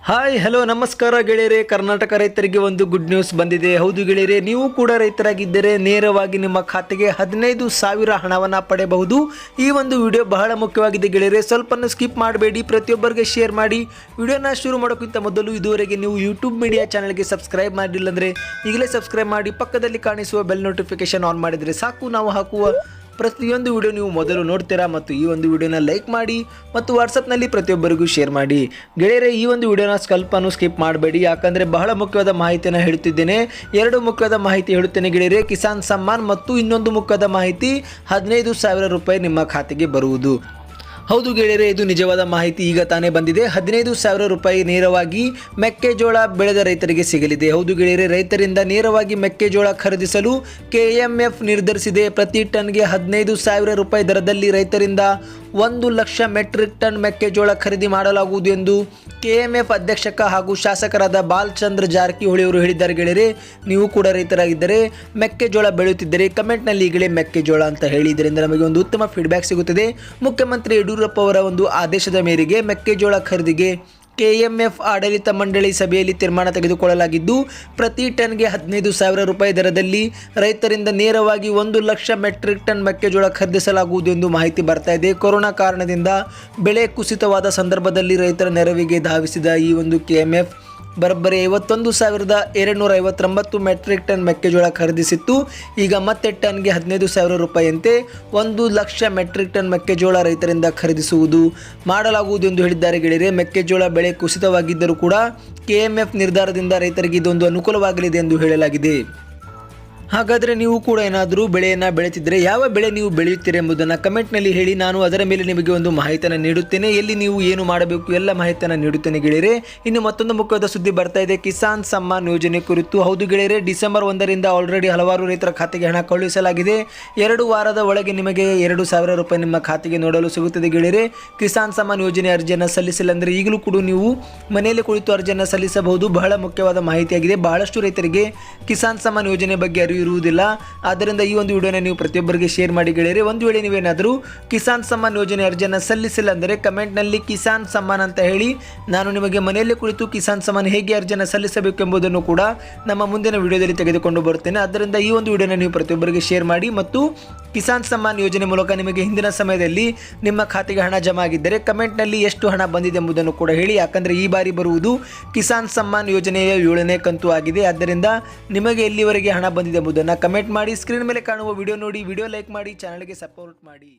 Hi hello ನಮಸ್ಕಾರ ಗೆಳೆಯರೆ. ಕರ್ನಾಟಕ ರೈತರಿಗೆ ಒಂದು ಗುಡ್ ನ್ಯೂಸ್ ಬಂದಿದೆ. ಹೌದು ಗೆಳೆಯರೆ, ನೀವು ಕೂಡ ರೈತರಾಗಿದ್ದರೆ ನೇರವಾಗಿ ನಿಮ್ಮ ಖಾತೆಗೆ 15,000 ಹಣವನ್ನು ಪಡೆಯಬಹುದು. ಈ ಒಂದು ವಿಡಿಯೋ ಬಹಳ ಮುಖ್ಯವಾಗಿದೆ ಗೆಳೆಯರೆ, ಸ್ವಲ್ಪನೂ ಸ್ಕಿಪ್ ಮಾಡಬೇಡಿ, ಪ್ರತಿಯೊಬ್ಬರಿಗೆ ಶೇರ್ ಮಾಡಿ. ವಿಡಿಯೋನ ಶುರು ಮಾಡೋಕ್ಕಿಂತ ಮೊದಲು ಇದುವರೆಗೆ ನೀವು ಯೂಟ್ಯೂಬ್ ಮೀಡಿಯಾ ಚಾನಲ್ಗೆ ಸಬ್ಸ್ಕ್ರೈಬ್ ಮಾಡಿಲ್ಲ ಅಂದರೆ ಈಗಲೇ ಸಬ್ಸ್ಕ್ರೈಬ್ ಮಾಡಿ, ಪಕ್ಕದಲ್ಲಿ ಕಾಣಿಸುವ ಬೆಲ್ ನೋಟಿಫಿಕೇಶನ್ ಆನ್ ಮಾಡಿದರೆ ಸಾಕು. ನಾವು ಹಾಕುವ ಪ್ರತಿಯೊಂದು ವಿಡಿಯೋ ನೀವು ಮೊದಲು ನೋಡ್ತೀರಾ. ಮತ್ತು ಈ ಒಂದು ವಿಡಿಯೋನ ಲೈಕ್ ಮಾಡಿ ಮತ್ತು ವಾಟ್ಸಪ್ನಲ್ಲಿ ಪ್ರತಿಯೊಬ್ಬರಿಗೂ ಶೇರ್ ಮಾಡಿ. ಗೆಳೆಯರೆ, ಈ ಒಂದು ವಿಡಿಯೋನ ಸ್ವಲ್ಪನೂ ಸ್ಕಿಪ್ ಮಾಡಬೇಡಿ, ಯಾಕಂದರೆ ಬಹಳ ಮುಖ್ಯವಾದ ಮಾಹಿತಿಯನ್ನು ಹೇಳುತ್ತಿದ್ದೇನೆ. ಎರಡು ಮುಖ್ಯವಾದ ಮಾಹಿತಿ ಹೇಳುತ್ತೇನೆ ಗೆಳೆಯರೆ. ಕಿಸಾನ್ ಸಮ್ಮಾನ್ ಮತ್ತು ಇನ್ನೊಂದು ಮುಖ್ಯವಾದ ಮಾಹಿತಿ, 15,000 ರೂಪಾಯಿ ನಿಮ್ಮ ಖಾತೆಗೆ ಬರುವುದು. ಹೌದು ಗೆಳೆಯರೆ, ಇದು ನಿಜವಾದ ಮಾಹಿತಿ. ಈಗ ತಾನೇ ಬಂದಿದೆ. 15,000 ರೂಪಾಯಿ ನೇರವಾಗಿ ಮೆಕ್ಕೆಜೋಳ ಬೆಳೆದ ರೈತರಿಗೆ ಸಿಗಲಿದೆ. ಹೌದು ಗೆಳೆಯರೆ, ರೈತರಿಂದ ನೇರವಾಗಿ ಮೆಕ್ಕೆಜೋಳ ಖರೀದಿಸಲು KMF ನಿರ್ಧರಿಸಿದೆ. ಪ್ರತಿ ಟನ್ಗೆ 15,000 ರೂಪಾಯಿ ದರದಲ್ಲಿ ರೈತರಿಂದ 1,00,000 ಮೆಟ್ರಿಕ್ ಟನ್ ಮೆಕ್ಕೆಜೋಳ ಖರೀದಿ ಮಾಡಲಾಗುವುದು ಎಂದು KMF ಅಧ್ಯಕ್ಷಕ ಹಾಗೂ ಶಾಸಕರಾದ ಬಾಲಚಂದ್ರ ಜಾರಕಿಹೊಳಿ ಅವರು ಹೇಳಿದ್ದಾರೆ. ಗೆಳೆಯರೆ, ನೀವು ಕೂಡ ರೈತರಾಗಿದ್ದರೆ, ಮೆಕ್ಕೆಜೋಳ ಬೆಳೆಯುತ್ತಿದ್ದರೆ ಕಮೆಂಟ್ನಲ್ಲಿ ಈಗಲೇ ಮೆಕ್ಕೆಜೋಳ ಅಂತ ಹೇಳಿ. ಇದರಿಂದ ನಮಗೆ ಒಂದು ಉತ್ತಮ ಫೀಡ್ಬ್ಯಾಕ್ ಸಿಗುತ್ತದೆ. ಮುಖ್ಯಮಂತ್ರಿ ಯಡಿಯೂರಪ್ಪ ಅವರ ಒಂದು ಆದೇಶದ ಮೇರೆಗೆ ಮೆಕ್ಕೆಜೋಳ ಖರೀದಿಗೆ KMF ಆಡಳಿತ ಮಂಡಳಿ ಸಭೆಯಲ್ಲಿ ತೀರ್ಮಾನ ತೆಗೆದುಕೊಳ್ಳಲಾಗಿದ್ದು, ಪ್ರತಿ ಟನ್ಗೆ 15,000 ರೂಪಾಯಿ ದರದಲ್ಲಿ ರೈತರಿಂದ ನೇರವಾಗಿ 1,00,000 ಮೆಟ್ರಿಕ್ ಟನ್ ಮೆಕ್ಕೆಜೋಳ ಖರೀದಿಸಲಾಗುವುದು ಎಂದು ಮಾಹಿತಿ ಬರ್ತಾ ಇದೆ. ಕೊರೋನಾ ಕಾರಣದಿಂದ ಬೆಳೆ ಕುಸಿತವಾದ ಸಂದರ್ಭದಲ್ಲಿ ರೈತರ ನೆರವಿಗೆ ಧಾವಿಸಿದ ಈ ಒಂದು KMF ಬರೋಬ್ಬರಿ 51,259 ಮೆಟ್ರಿಕ್ ಟನ್ ಮೆಕ್ಕೆಜೋಳ ಖರೀದಿಸಿತ್ತು. ಈಗ ಮತ್ತೆ ಟನ್ಗೆ 15,000 ರೂಪಾಯಿಯಂತೆ 1,00,000 ಮೆಟ್ರಿಕ್ ಟನ್ ಮೆಕ್ಕೆಜೋಳ ರೈತರಿಂದ ಖರೀದಿಸುವುದು ಮಾಡಲಾಗುವುದು ಎಂದು ಹೇಳಿದ್ದಾರೆ. ಗೆಳೆಯರೆ, ಮೆಕ್ಕೆಜೋಳ ಬೆಳೆ ಕುಸಿತವಾಗಿದ್ದರೂ ಕೂಡ KMF ನಿರ್ಧಾರದಿಂದ ರೈತರಿಗೆ ಇದೊಂದು ಅನುಕೂಲವಾಗಲಿದೆ ಎಂದು ಹೇಳಲಾಗಿದೆ. ಹಾಗಾದರೆ ನೀವು ಕೂಡ ಏನಾದರೂ ಬೆಳೆಯನ್ನು ಬೆಳೆತಿದ್ದರೆ ಯಾವ ಬೆಳೆ ನೀವು ಬೆಳೆಯುತ್ತೀರಿ ಎಂಬುದನ್ನು ಕಮೆಂಟ್ನಲ್ಲಿ ಹೇಳಿ. ನಾನು ಅದರ ಮೇಲೆ ನಿಮಗೆ ಒಂದು ಮಾಹಿತಿಯನ್ನು ನೀಡುತ್ತೇನೆ. ಎಲ್ಲಿ ನೀವು ಏನು ಮಾಡಬೇಕು ಎಲ್ಲ ಮಾಹಿತಿಯನ್ನು ನೀಡುತ್ತೇನೆ ಗೆಳೆಯರೆ. ಇನ್ನು ಮತ್ತೊಂದು ಮುಖ್ಯವಾದ ಸುದ್ದಿ ಬರ್ತಾ ಇದೆ, ಕಿಸಾನ್ ಸಮ್ಮಾನ್ ಯೋಜನೆ ಕುರಿತು. ಹೌದು ಗೆಳೆಯರೆ, ಡಿಸೆಂಬರ್ 1ರಿಂದ ಆಲ್ರೆಡಿ ಹಲವಾರು ರೈತರ ಖಾತೆಗೆ ಹಣ ಕಳುಹಿಸಲಾಗಿದೆ. 2 ವಾರದ ಒಳಗೆ ನಿಮಗೆ 2,000 ರೂಪಾಯಿ ನಿಮ್ಮ ಖಾತೆಗೆ ನೋಡಲು ಸಿಗುತ್ತದೆ ಗೆಳೆಯರೆ. ಕಿಸಾನ್ ಸಮ್ಮಾನ್ ಯೋಜನೆ ಅರ್ಜಿಯನ್ನು ಸಲ್ಲಿಸಿಲ್ಲ ಅಂದರೆ ಈಗಲೂ ಕೂಡ ನೀವು ಮನೆಯಲ್ಲಿ ಕುಳಿತು ಅರ್ಜಿಯನ್ನು ಸಲ್ಲಿಸಬಹುದು. ಬಹಳ ಮುಖ್ಯವಾದ ಮಾಹಿತಿಯಾಗಿದೆ. ಬಹಳಷ್ಟು ರೈತರಿಗೆ ಕಿಸಾನ್ ಸಮ್ಮಾನ್ ಯೋಜನೆ ಬಗ್ಗೆ ಅರಿವು ಇರುವುದಿಲ್ಲ. ಆದ್ದರಿಂದ ಈ ಒಂದು ವಿಡಿಯೋನ ನೀವು ಪ್ರತಿಯೊಬ್ಬರಿಗೆ ಶೇರ್ ಮಾಡಿ ಗೆಳೆಯರೆ. ಒಂದು ವೇಳೆ ನೀವೇನಾದರೂ ಕಿಸಾನ್ ಸಮ್ಮಾನ್ ಯೋಜನೆ ಅರ್ಜಿಯನ್ನು ಸಲ್ಲಿಸಿಲ್ಲ ಅಂದರೆ ಕಮೆಂಟ್ನಲ್ಲಿ ಕಿಸಾನ್ ಸಮ್ಮಾನ್ ಅಂತ ಹೇಳಿ. ನಾನು ನಿಮಗೆ ಮನೆಯಲ್ಲೇ ಕುಳಿತು ಕಿಸಾನ್ ಸಮ್ಮಾನ್ ಹೇಗೆ ಅರ್ಜಿಯನ್ನು ಸಲ್ಲಿಸಬೇಕು ಎಂಬುದನ್ನು ಕೂಡ ನಮ್ಮ ಮುಂದಿನ ವಿಡಿಯೋದಲ್ಲಿ ತೆಗೆದುಕೊಂಡು ಬರುತ್ತೇನೆ. ಆದ್ದರಿಂದ ಈ ಒಂದು ವಿಡಿಯೋನ ನೀವು ಪ್ರತಿಯೊಬ್ಬರಿಗೆ ಶೇರ್ ಮಾಡಿ. ಮತ್ತು ಕಿಸಾನ್ ಸಮ್ಮಾನ್ ಯೋಜನೆ ಮೂಲಕ ನಿಮಗೆ ಹಿಂದಿನ ಸಮಯದಲ್ಲಿ ನಿಮ್ಮ ಖಾತೆಗೆ ಹಣ ಜಮಾ ಆಗಿದ್ದರೆ ಕಮೆಂಟ್ನಲ್ಲಿ ಎಷ್ಟು ಹಣ ಬಂದಿದೆ ಎಂಬುದನ್ನು ಕೂಡ ಹೇಳಿ. ಯಾಕಂದರೆ ಈ ಬಾರಿ ಬರುವುದು ಕಿಸಾನ್ ಸಮ್ಮಾನ್ ಯೋಜನೆಯ 7ನೇ ಕಂತು ಆಗಿದೆ. ಆದ್ದರಿಂದ ನಿಮಗೆ ಎಲ್ಲಿವರೆಗೆ ಹಣ ಬಂದಿದೆ ಎಂಬುದನ್ನು ಕಮೆಂಟ್ ಮಾಡಿ. ಸ್ಕ್ರೀನ್ ಮೇಲೆ ಕಾಣುವ ವಿಡಿಯೋ ನೋಡಿ, ವಿಡಿಯೋ ಲೈಕ್ ಮಾಡಿ, ಚಾನಲ್ಗೆ ಸಪೋರ್ಟ್ ಮಾಡಿ.